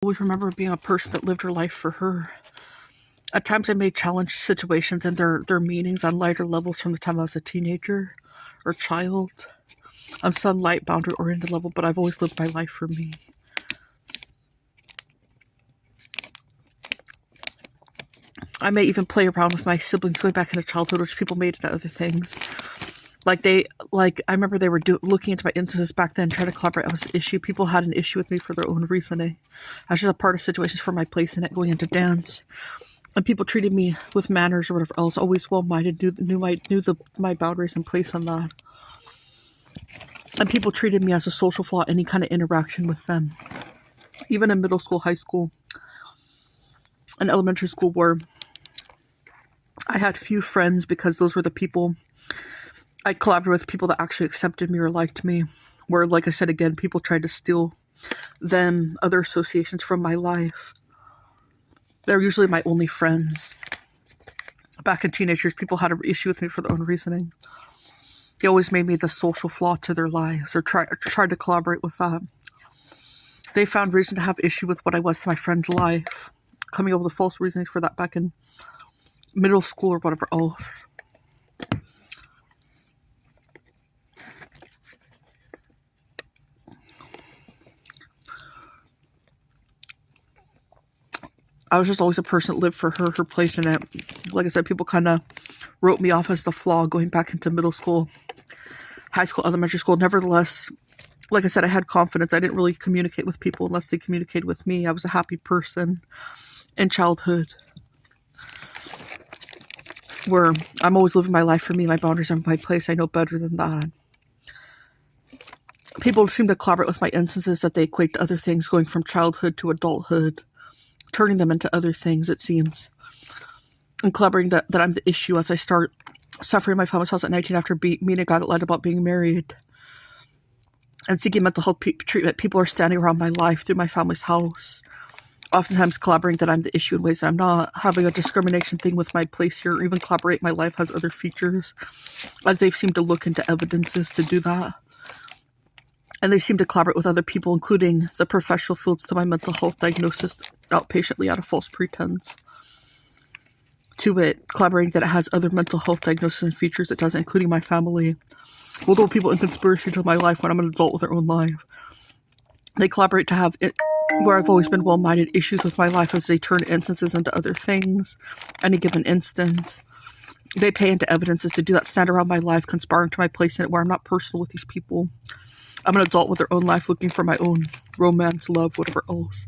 always remember being a person that lived her life for her. At times I may challenge situations and their meanings on lighter levels from the time I was a teenager or child. On some light boundary oriented level, but I've always lived my life for me. I may even play around with my siblings going back into childhood, which people made into other things. I remember they were looking into my instances back then, trying to collaborate on this issue. People had an issue with me for their own reasoning. I was just a part of situations for my place in it, going into dance. And people treated me with manners or whatever else, always well-minded, knew my boundaries and place on that. And people treated me as a social flaw, any kind of interaction with them. Even in middle school, high school, and elementary school, where I had few friends because those were the people I collaborated with, people that actually accepted me or liked me. Where, like I said again, people tried to steal other associations from my life. They're usually my only friends. Back in teenagers, people had an issue with me for their own reasoning. They always made me the social flaw to their lives, or tried to collaborate with that. They found reason to have issue with what I was to my friend's life, coming up with false reasons for that back in middle school or whatever else. I was just always a person that lived for her place in it. Like I said, people kind of wrote me off as the flaw going back into middle school, high school, elementary school. Nevertheless, like I said, I had confidence. I didn't really communicate with people unless they communicated with me. I was a happy person in childhood, where I'm always living my life for me. My boundaries are my place. I know better than that. People seem to collaborate with my instances that they equate to other things, going from childhood to adulthood, turning them into other things, it seems. And collaborating that I'm the issue as I start suffering in my family's house at 19 after meeting a guy that lied about being married. And seeking mental health treatment. People are standing around my life through my family's house. Oftentimes collaborating that I'm the issue in ways that I'm not. Having a discrimination thing with my place here. Or even collaborate my life has other features. As they've seemed to look into evidences to do that. And they seem to collaborate with other people, including the professional fields, to my mental health diagnosis outpatiently out of false pretense. To it, collaborating that it has other mental health diagnoses and features it doesn't, including my family. Multiple people in conspiracy to my life when I'm an adult with their own life. They collaborate to have it where I've always been well-minded issues with my life as they turn instances into other things. Any given instance. They pay into evidences to do that, stand around my life, conspiring to my place in it where I'm not personal with these people. I'm an adult with their own life looking for my own romance, love, whatever else.